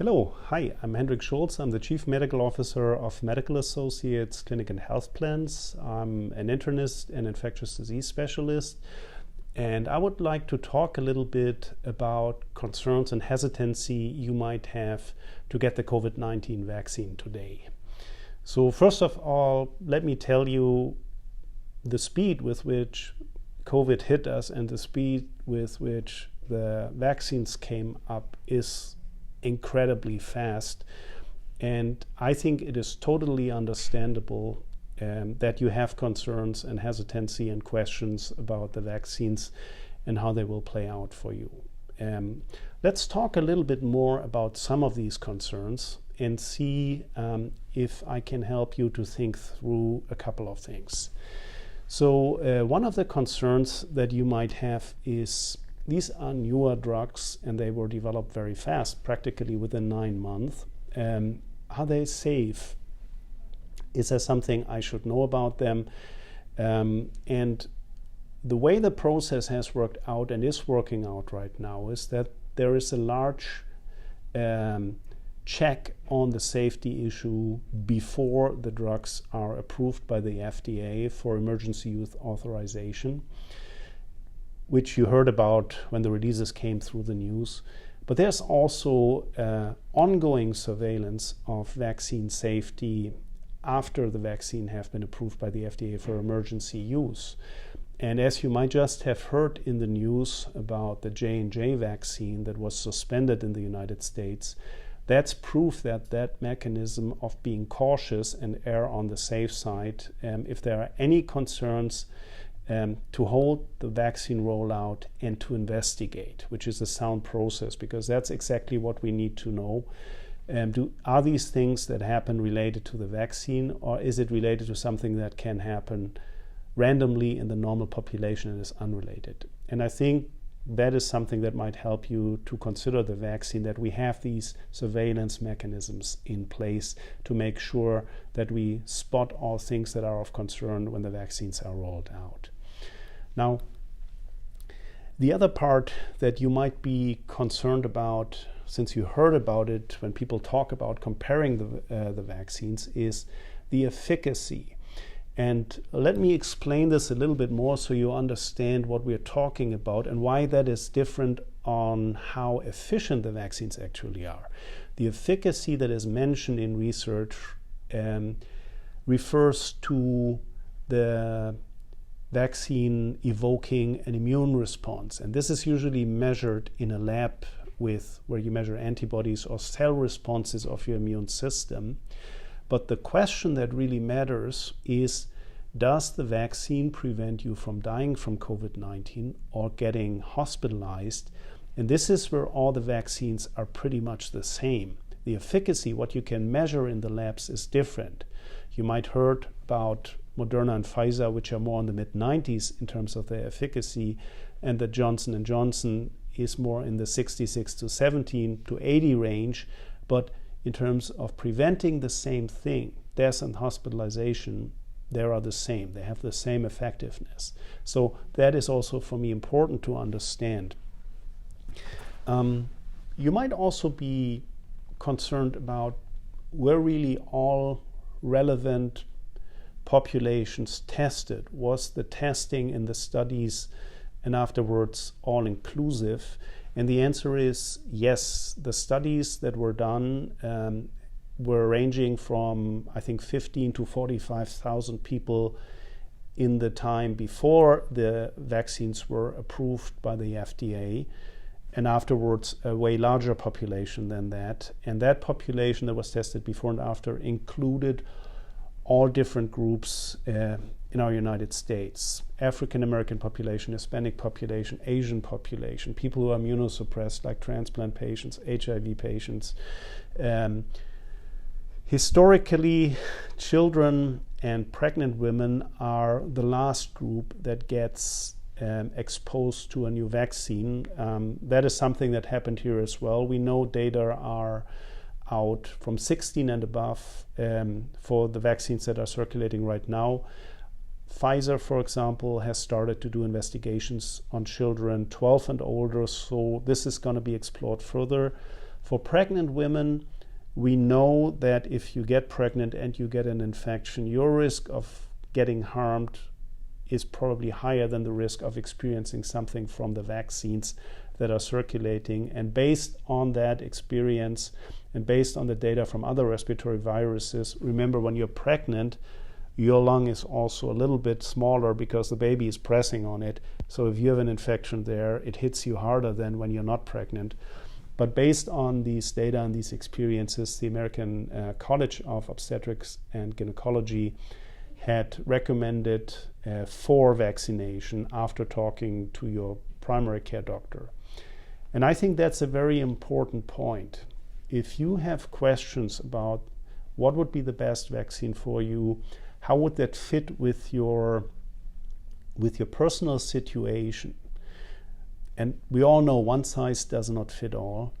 Hello, hi, I'm Hendrik Schulz. I'm the Chief Medical Officer of Medical Associates Clinic and Health Plans. I'm an internist and infectious disease specialist, and I would like to talk a little bit about concerns and hesitancy you might have to get the COVID-19 vaccine today. So first of all, let me tell you the speed with which COVID hit us and the speed with which the vaccines came up is incredibly fast, and I think it is totally understandable that you have concerns and hesitancy and questions about the vaccines and how they will play out for you. Let's talk a little bit more about some of these concerns and see if I can help you to think through a couple of things. So one of the concerns that you might have is these are newer drugs and they were developed very fast, practically within 9 months. Are they safe? Is there something I should know about them? And the way the process has worked out and is working out right now is that there is a large check on the safety issue before the drugs are approved by the FDA for emergency use authorization, which you heard about when the releases came through the news. But there's also ongoing surveillance of vaccine safety after the vaccine have been approved by the FDA for emergency use. And as you might just have heard in the news about the J&J vaccine that was suspended in the United States, that's proof that that mechanism of being cautious and err on the safe side, if there are any concerns, to hold the vaccine rollout and to investigate, which is a sound process, because that's exactly what we need to know. Are these things that happen related to the vaccine, or is it related to something that can happen randomly in the normal population and is unrelated? And I think that is something that might help you to consider the vaccine, that we have these surveillance mechanisms in place to make sure that we spot all things that are of concern when the vaccines are rolled out. Now, the other part that you might be concerned about, since you heard about it when people talk about comparing the vaccines, is the efficacy. And let me explain this a little bit more so you understand what we're talking about and why that is different on how efficient the vaccines actually are. The efficacy that is mentioned in research refers to the vaccine evoking an immune response. And this is usually measured in a lab where you measure antibodies or cell responses of your immune system. But the question that really matters is, does the vaccine prevent you from dying from COVID-19 or getting hospitalized? And this is where all the vaccines are pretty much the same. The efficacy, what you can measure in the labs, is different. You might heard about Moderna and Pfizer, which are more in the mid-90s in terms of their efficacy, and the Johnson & Johnson is more in the 66 to 17 to 80 range. But in terms of preventing the same thing, death and hospitalization, they are the same. They have the same effectiveness. So that is also for me important to understand. You might also be concerned about were really all relevant populations tested? Was the testing in the studies and afterwards all inclusive? And the answer is yes. The studies that were done were ranging from, I think, 15 to 45,000 people in the time before the vaccines were approved by the FDA, and afterwards a way larger population than that. And that population that was tested before and after included all different groups in our United States: African American population, Hispanic population, Asian population, people who are immunosuppressed like transplant patients, HIV patients. Historically, children and pregnant women are the last group that gets exposed to a new vaccine. That is something that happened here as well. We know data are out from 16 and above for the vaccines that are circulating right now. Pfizer, for example, has started to do investigations on children 12 and older, so this is going to be explored further. For pregnant women, we know that if you get pregnant and you get an infection, your risk of getting harmed is probably higher than the risk of experiencing something from the vaccines that are circulating. And based on that experience and based on the data from other respiratory viruses, remember, when you're pregnant, your lung is also a little bit smaller because the baby is pressing on it. So if you have an infection there, it hits you harder than when you're not pregnant. But based on these data and these experiences, the American College of Obstetrics and Gynecology had recommended for vaccination after talking to your primary care doctor. And I think that's a very important point. If you have questions about what would be the best vaccine for you, how would that fit with your personal situation, and we all know one size does not fit all,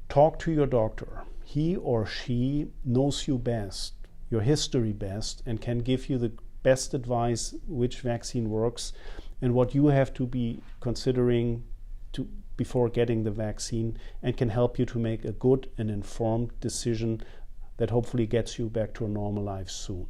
talk to your doctor. He or she knows you best, your history best, and can give you the best advice which vaccine works and what you have to be considering before getting the vaccine, and can help you to make a good and informed decision that hopefully gets you back to a normal life soon.